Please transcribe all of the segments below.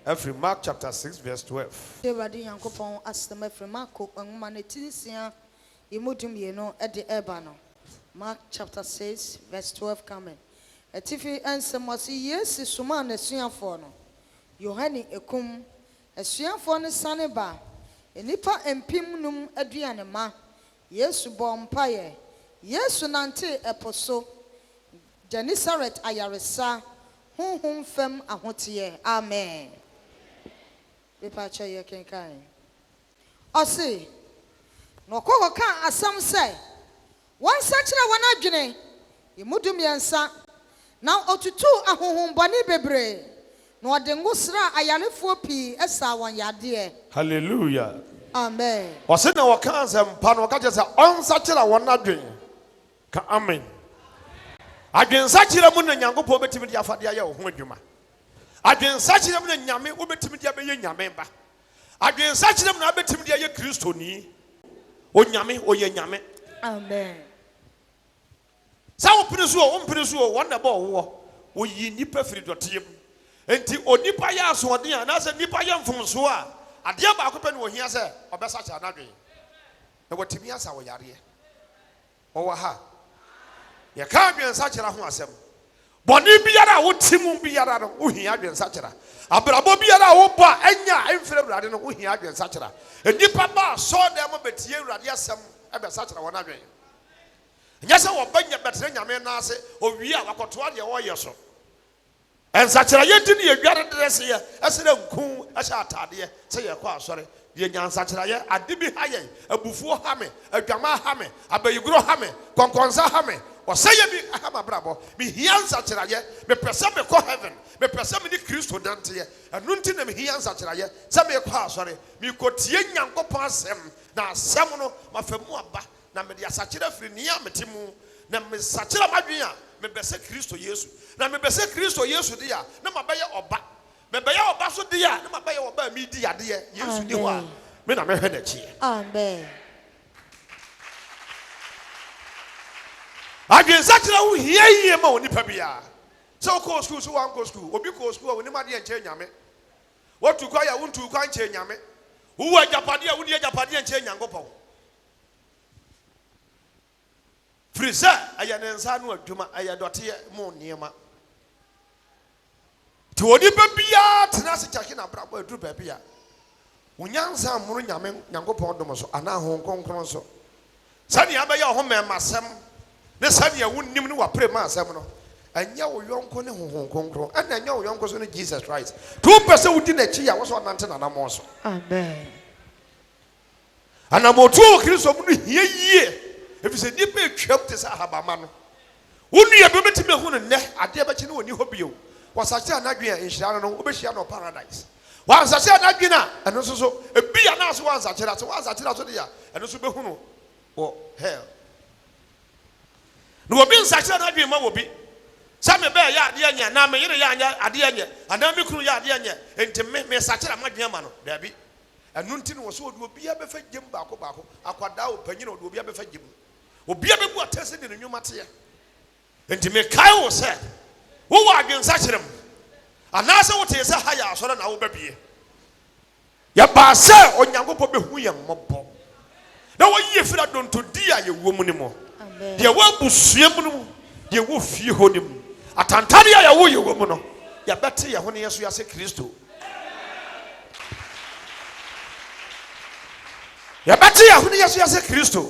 Every Mark chapter 6 verse 12. The Yankopon asked them every Marco and Manetisia Imudum Yeno at the Ebano. Mark chapter 6 verse 12 coming. A tiffy answer must see yes, is Suman a Sianfono. Yohani Ekum, a Sianfon Saniba, a Nipa and Pimnum Adrianema, yes, born Paye, yes, Nante Eposo, Janisaret Ayaresa, whom fem a hotier. Amen. Departure ye can kind. Or say, no coco can as some say. One such a one agony, you mudum yansa. Now or to two a home bunny bebre. No dengusra ayale 4p esa one ya dear. Hallelujah. Amen. Was in our cans and panocajas on such a one agony. Amen. Against such a moon and Yango Pobetimia Fadia Hujuma. Against such a man, Yami, Ubetimedia Yamemba. Against such a man, Ubetimedia Christoni. O Yami, O Yame. Amen. Sao Pinsu, one about war. O ye nipper free to team. And the Onipaya Swadia, and as a Nipayam from Sua. A dear Bacopen will hear, sir, or Bessach another. And what Timias our Yari. Oh, ha. You can't be in such a Rahmasem. Boni biara wo timu biara no wo hia adwen sachera abrabo biara wo ba anya emfere brade no wo hia adwen sachera enipa ba so dem betie urade asem ebe sachera wona adwen nya se wo banya betre nyame na ase owie a wakoto ade wo yeso en sachera yedi ne yadware dress ye esere nku ehya atade se ye kwa asore ye nya sachera ye ade bi haye abufuo ha me adwama ha me abayiguro ha me konkonsa ha me say me ahama brabo me hiansa chiraye me pese me ko heaven me pese me ni Kristo dante ye anunti na me hiansa chiraye se me ko asore me ko tie Nyankopon asem na asem no mafemu aba na me de asachira firi nia metemu na me sachira madwen a me bese Kristo Yesu na me bese Kristo Yesu dia na mabaye oba me baye oba so dia na mabaye oba mi di ade ye Yesu ni ho a me na me hwe na chi. Amen. Again, such a who hear ma oni pabia. So call school, so one go school, obi call school, when nobody and change yame. What to cry, I want to can't change yame. Who are Japadia, would you Japadia and change Yangopo? Frisa, I am an son of Juma, I adopted more near ma. To oni pabia, Tenasi Chakina, Bravo, to pabia. When young son, Muriaman, Yangopo Domoso, and now Hong Kong Conso. Sunny Abaya, home and Massam. The Sunday, I wouldn't even know a prayer mass. And now, young Connie Hong Kong, and I know young cousin Jesus Christ. 2% who didn't achieve, I was on Anton and Amos. Amen. And I'm more 2 Christian here. If it's a deep chop, this Ahabaman. Wouldn't you be to me who and I dare bet you know you hope you was such an agreement in Shannon, Obeshiano paradise. Once I said Agina, and also a be announced once I tell us once I tell us, and also Behuno or hell. No be such an agreement will be. Some bear ya dear, now me ya adia, and now me crew ya dear, and to me such a magniamano, there be. And Nuntin was so would be a perfect Jim Bako, Aquadao, Penino, will be a perfect Jim. Will be a bit more tested in the new material. And to me, Kyle said, who are against such them? And now, so what is a higher, so that I will be. Yabasa or Yango Pobe, Mobo. Now, what you feel don't to dear your woman more. You won't be swim, you will feel him. At Tantaria, you woman. You better when you say Christo. You better when you say Christo.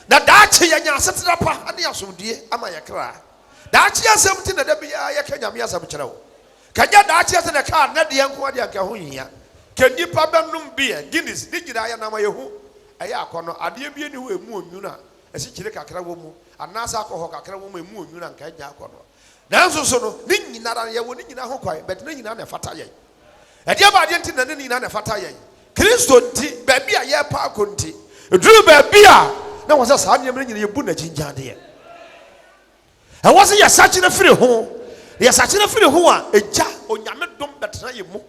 That you set up and you so dear, am I a cry? That's something that be a Kenya Sabacharo. Can you that's in a car, not the young Quadia Kahunia? Can you pabam beer, Guinness, did I am who? Ayakono, I dear be any way moon, Yuna, a Sichika Krawomu, and Nasako Krawomu moon, Yuna, and Kayakono. Now, so, Ninny Nara, you wouldn't know quite, but Ninny Nana Fataye. And you are didn't Ninny Nana Fataye. Christo tea, baby, a year park conti. Drew baby. Now was a son you bring your bunnet in Jandia. And wasn't you such a free home? You're such a free home, a jar or Yamet don't better you move.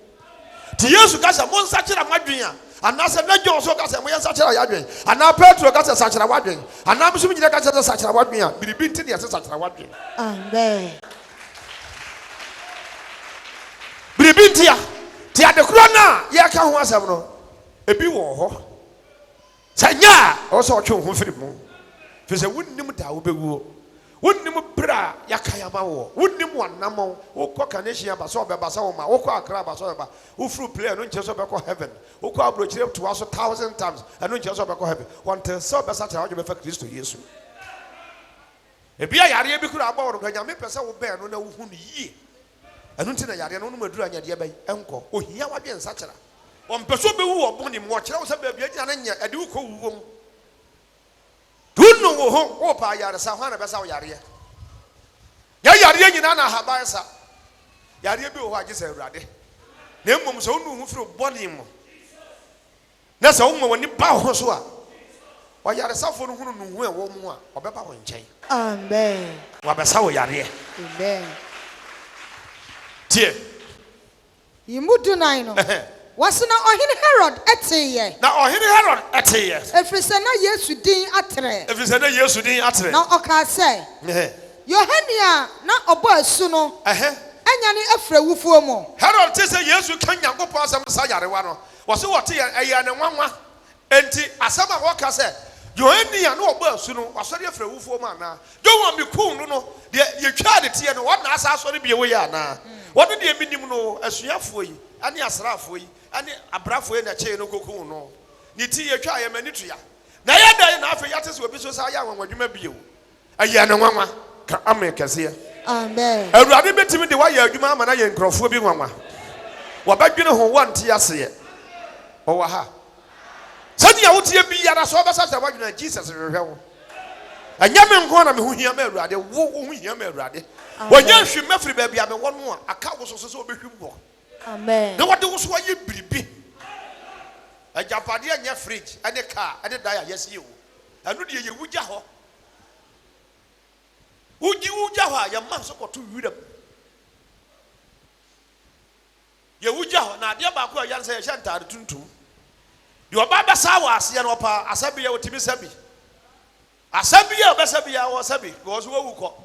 To use you guys a one such a madria, and now said, not yours, so we are such a yadrin, and now Petro got a such a wadrin, and now assuming you got such a wadrin, but you've been 10 years such a wadrin. Amen. 2 Amen. Tibintia, Tia the Crona, Yaka was a no, a be war. Sanya, also a chum for the moon. If it's a wooden nimta, be woo. Wouldn't him bra Yakayama, wouldn't him one namo, who cockanacia basoba basoma, who call crabasoba, who flew player, no just about heaven, who call bridge to us 1,000 times, and no just about heaven. One tells so best such a argument for Christ to Jesus. A beer yard could about when you make a soul bear no whom ye. And until I had no more drawing at your uncle, who here was being such a one person who are born in watch, I was a baby and a do cool. Don't know who Opa Yara Sahana Basa Yaria. Yaria Yana Habasa Yaria, I just said, Raddy. Nemum so no through body. That's a woman when you bow Hosua. Why you are a South who know where one more or Baba in chain. Amen. Wabasao Yaria. Amen. Dear, you would do nine. Wasn't on Herod at ye? Now, or Herod at ye. If it's a yes, you didn't atre. If it's a yes, you didn't utter. Now, okay, say, your Henia, not a boy sooner. And Yanni Efra Wufumo. Herod says, yes, you can go past some Sayarewano. Was what and one. And Asama Walker said, you Henia, no boy sooner, was sorry for Wufoma. Don't want me cool, no. You tried it here, and what Nasa to be away now. What did you mean, no, as you have for you? Any Asrafui, any Abrafui and a chain of cocoon. Niti, you try a manitria. Nayada and Afriatis will be so young when you may be you. A yana mama, America's here. Amen. A rather better me the way you mamma and I Crawford mama. What back you know who want Tiasia? Oh, aha. Suddenly I would see a be at a sober such a one Jesus. And Yaman Guanam who hear me rather, who hear me rather. When you should me free baby, I'm one more. A cow was also be humble. Amen. No, what do you be? A Japadia and your fridge, and a car, and a dia, yes, you. And would you would yaho? Would you yaha your master or 2 read them? You would yaho, now, dear Baku, Yan say, Shanta, the Tuntum. Your Baba Sawas, Yanopa, Asabia, or Timisabi. Asabia, Basabia, or Sabi, was who call.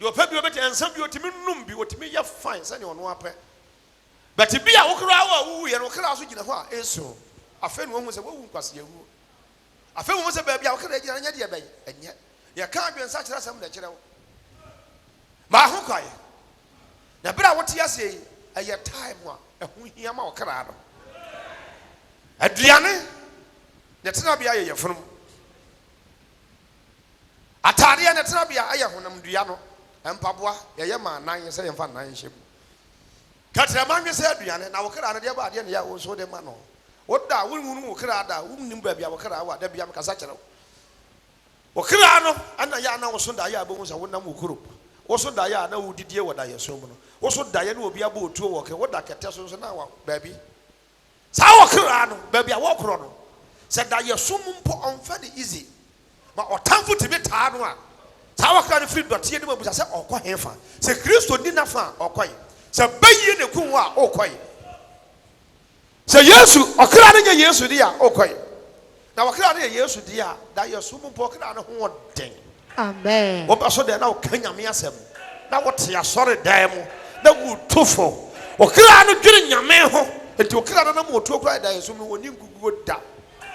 You pay your better and some you to me numbi what me you find any on one pair. But to be a Okra, who and Okra in a while is so. A friend was a woman was you. A friend was a baby, I'll carry and yet you can't be in such as some that you know. Mahukai. Now, but I want to say a year time one, a Huyama or Carado. Adriane, that's not be a year from Ataria, that's not be a year from Diano. And Papa, Yama, 9 years and 9 ship. Catramanga said, and I will cry at the body and ya was so the man. What da wouldn't cry that wouldn't be a carawa, there be a Casachano. Ocrano, and Ayana was so Dia bones, I wouldn't know group. Also, Diana, who did you what I assume. Also, Diana will be able to walk and what I can tell us now, baby. Sour Crano, baby, I walk on. Said that you're so on fairly easy. But or time for to be tired one. How can you feel that you never say, oh, quite fan? Say, Christo didn't fan or quite. Say, Bay in the Kuma or quite. Say, yes, or crying a yes with dear or quite. Now, a crying a yes with dear that you're so pocket on one thing. Amen. What so they now can you miss him? Now, what's your sorry demo? That would tuffle. Or crying getting your man home into crying no more to cry that is when you go down.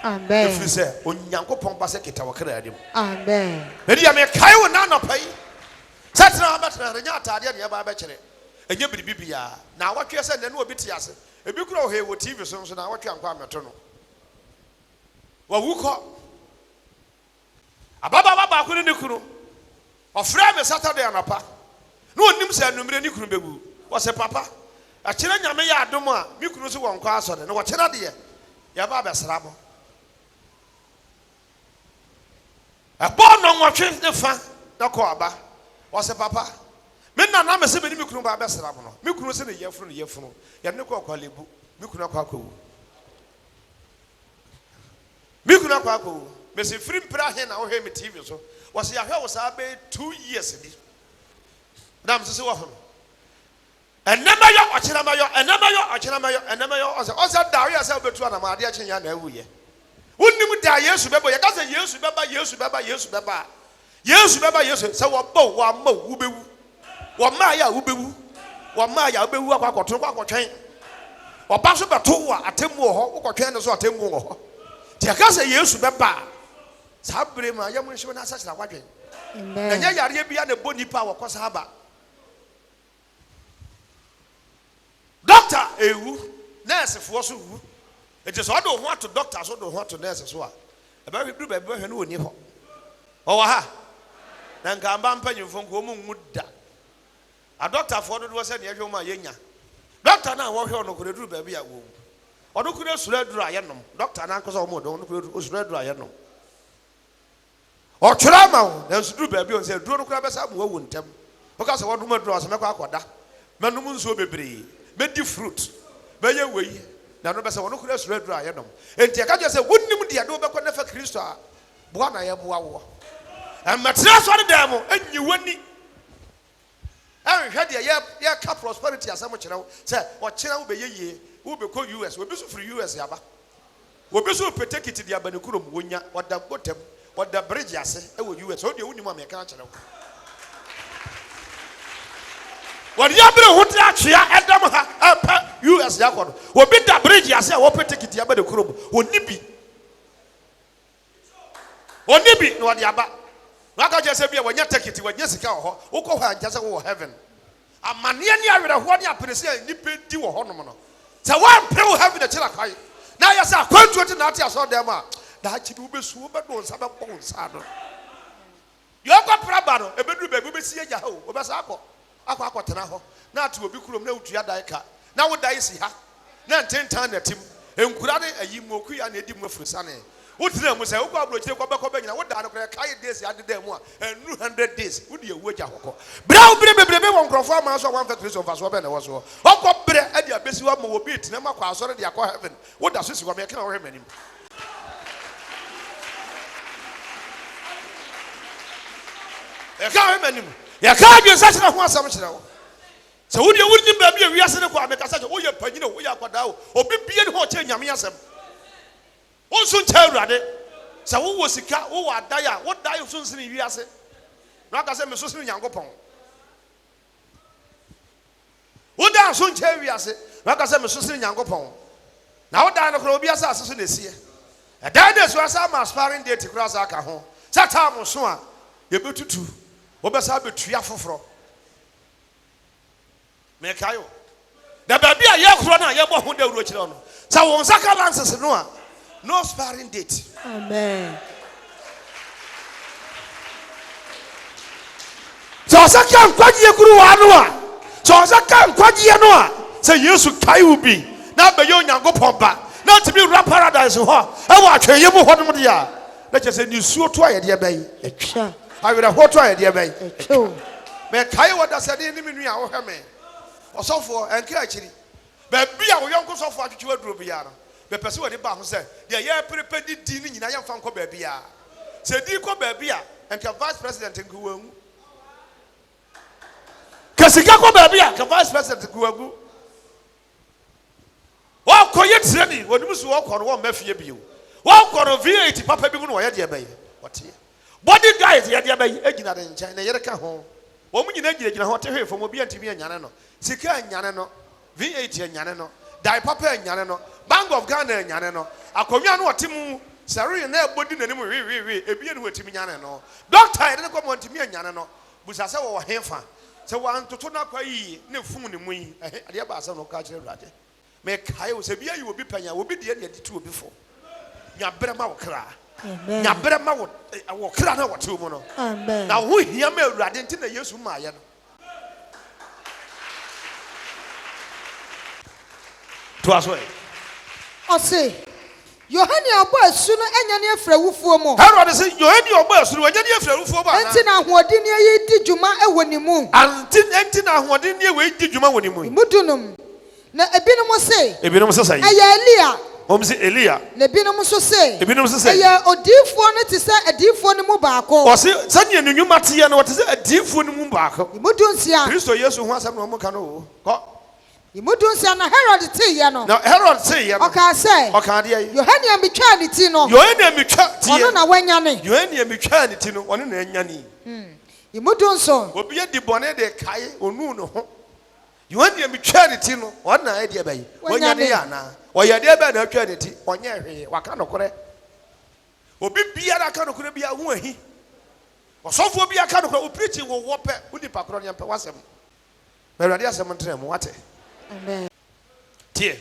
Amen. If you say, when Yanko Pompasek, our credit. Amen. Maybe I may Kyle Nana pay. That's not better than Yata, the Abba Bachelor. And you be Bibia. Now, what you said, then will be Tias. If you grow here with TV songs, and I want you to come maternal. Well, who call? A Baba couldn't do. Or Frame Saturday and a pa. No names and Numeri Kurubu. Was a papa. A China Maya Doma, Mikurusu on Castle, and what China dear. Yababa Srabo. A born on what change the fan, no coaba, was a papa. Men are not a 7 Mikuru by Besserabano. Mikuru in a year from the year from Yanoko Qualibu, Mikuna Kwaku. Mikuna Kwaku, Messi Frim Prahen, our hemi TV, so was your house I 2 years in it. Madame Sisson. And never your Achinamayo, and never your Achinamayo, and never your also Darius Albertana, my dear Chin every year. Wouldn't you die years to Baba? You got a years to Baba, years to Baba, years to Baba. Years to Baba, years to so what bow, one mo, Ubu, what Maya, Ubu, wama ya obewu akwakoto kwakotwen oba so beto wa atemu ho ukotwen no so atemu ho ti aka se Yesu beba sabre ma ya munhwe na asachira kwadwen amen enya yare bia na boni pa wakosa haba doctor ewu nurse fo so wu eti so do ho to doctor so do ho to nurse so a eba bi be be hwe no oni ho o wa ha na ngamba mpanyimfo nko mu muda a doctor for do say na ehwe ma yenya doctor na wo hwe no ko duru ba bi a wo odo ku na sura duru ayenom doctor na nkoso mo do no ku sura duru ayenom o twera ma wo na sura ba bi on say duru no ku ba sa mo wo ntem o ka se wo do ma duru so me kwa akoda menum nso bebre medi fruit meye wei na no be se wo no ku na sura duru ayenom enti ka je se wonnim dia do be ko na fa Kristo a bo na ye bo awo amatra so de dem enyi wani hwede ya ka prosperity asamo kire say o kire wo be yeye wo be ko US wo be so free US yaba wo be so petekiti dia banekurom wonya oda botem oda bridge ase e wo US o de woni ma me ka kire wo ya bre ho tra twea edam ha pa US yakodo wo be da bridge ase wo petekiti ya banekurom oni bi no de aba waka je se bia wonya ticket wonya sika ho wokọ ho anja se wo heaven amane ni awere ho ni aprese ni pedi wo ho no no se wan pre wo heaven de kira kai na ya sa kwantu ti na ati aso dem a da chi bi wo besu wo be do nsa be pon nsa no yo ko praba no ebedu be be si agya ho wo be sa akọ tena ho na ati obi kurom na utua dai ka na wo dai si ha na ntentan na tim enkura ne ayi moku ya na edi mu afurisa ne Utina mu say ukwa bro chire kwa beko be nyina wo da no kra kai days ya de mu a 200 days wo de ewu agya hokọ bra obre won krofo ama so wan fa Kristo fa so be na wo so hokọ bre e de abesi wa ma wo bi tina ma kwa asore de akọ heaven wo da so si wa me kana wo hemanim e ka hemanim ya ka bi sa chira ho asam chira wo so wo de wurni ba bi e wiase ne kwa me ka sa wo ye panyine wo ye akwada wo obi bie ne ho che nyame asem Onsun chawrade sa wo sika wo wada ya wo da yo sunsun wi ase na ka se me sunsun Nyankopon wo da sun chawi ase na ka se me sunsun Nyankopon na wo da no kro obi ase aseso na esie e da na so asa ma sparring date kra sa aka ho sa ta mo so a ye betutu wo be sa betua foforo me kayo da ba bia ye kro na ye bo ho da wuro kire no sa won saka lances no a no sparring date. Amen. So saka nkwaji ekuru wa no a. So saka nkwaji no a. Say Yesu kai ubi. Na be yo Nyankopon ba. Na timi ra paradise ho. E wa atwenye mu ho no de a. Na che say ni suo to aye de bayi. Etwa. Awere ho to aye de bayi. Etwa. Me kai wo da sade ni menu a wo hwe me. Osofo enka akiri. Ba bia wo yonko sofo atwetwe aduro bia no. The person who ba ho say the year prepare di ni nyina yamfa nko ba bia se di ko ba bia enka vice president nko wagu kasika ko ba bia ka vice president nko wagu wa ko yetre ni wonimu so wo ko no wo mafie bio wa ko no V8 papa bi mu no ye de bayi wote body guys ye de bayi agina de nchen na yere ka ho wo mu nyina gina ho te hwefo mo bia ntimi anyane no sika anyane no V8 anyane no dai papa anyane no Bank of Ghana anyane no akonwa no otimu sare na ebodi nanim wi ebie no otimi nyane no doctor ede ko mo ntimi anyane no busa se wo hefa se wa ntoto na kwa yi ne fun ne mu yi ade ba asa no ka kire urade me kai wo se bia yi obi panya obi de ne ade tu obi fo nya bere ma wo kra amen nya bere ma wo kra na wo tu mu no amen na wo hia ma urade nti na Yesu ma ye no to aso Ose Yohane abo asu no enya ne afra wufuo mo Herod say Yohane abo asu no enya ne afra wufuo ba na enti na hoɔden ne yi di dwuma ɛwɔ ne mu enti na hoɔden ne we di dwuma wɔ ne mu mudunum na ebinom se sai ɛyɛ Elia say Elia na ebinom so say ɛyɛ odiifo no te sɛ adiifo no mu baako o se sanya ne nwuma te ye no te sɛ adiifo no mu baako mudunsia Kristo Yesu ho asɛm no mo ka no ko Imudunsia na Herod te ye no. Na Herod te ye no. Oka say. Oka de ye. Yohane amitwa ne ti no. Yohane amitwa ti ye. Ono na wanyane. Yohane amitwa ne ti no, ono na anyane. Imudunso. Obi ye di bone de kai onu no ho. You want to be charity, Tino, one idea by when you're Diana, or you're there by the charity, or you're what kind of correct? Or be a kind of be a way. Or so for be a kind of preaching or whoop with the Pacronian Pawasam. Meradia Samantrem, what? Amen. Dear.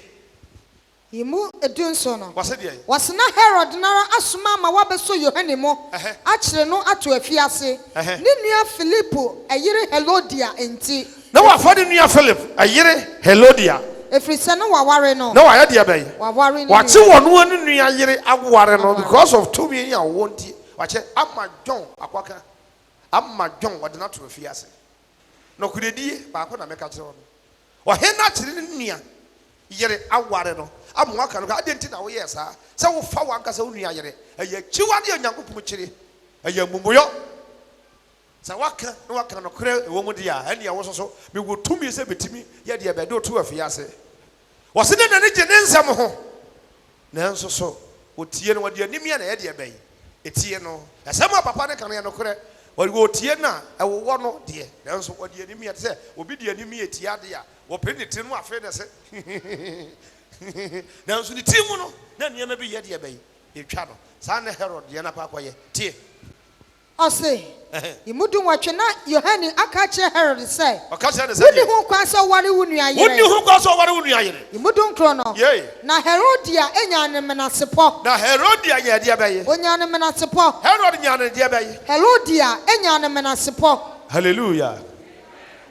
Yimu edunsono. What's it? Was na Herod nara asuma ma wabeso Yohane mo. Achire no ato afiase. Ni nua Filipo ayire Helodia enti. No wa fadi nua Philip ayire Helodia. Efrise no waware no. No wa dia bai. Waware ni. Wati wonu anu nua ayire aware no because of two me ya wonti. Wache ama John akwaka. Ama John wade na to afiase. No kudedie ba akọ na meka kire wono. Wa he na kire nua yere aware no. Amwaka no adenti na wo yesa se wo fa wanka se wo nua yere eye chiwade onyankopom chire eye mumuyo se waka no waka no kre ewo mu dia ene wo so me wo tumi se betimi ye de be do to afiase wo se ne ne gye ne nsam ho na nso so wo tie no wode animia na ye de be yi etie no esem papa ne kan ye no kre wo tie na ewo wo no de na nso wode animia se obi de animia etie ade a wo peniti no afi de se now, so the team, then you may be yet ye bay. You channel, San Herod, Yanapaquay, tea. I say, you mudu watch not Yohane Akache Herod say. Or catch the same. Who cross over what you who cross over who you mudun chrono. Yea. Now Herodia, Enyanamana support. Now Herodia, yeah, dear bay. Onyanamana support. Herod, Yana, dear bay. Herodia, Enyanamana support. Hallelujah.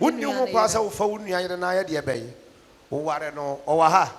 Wouldn't you cross over for Unia and I, dear bay? Who are no, or ha?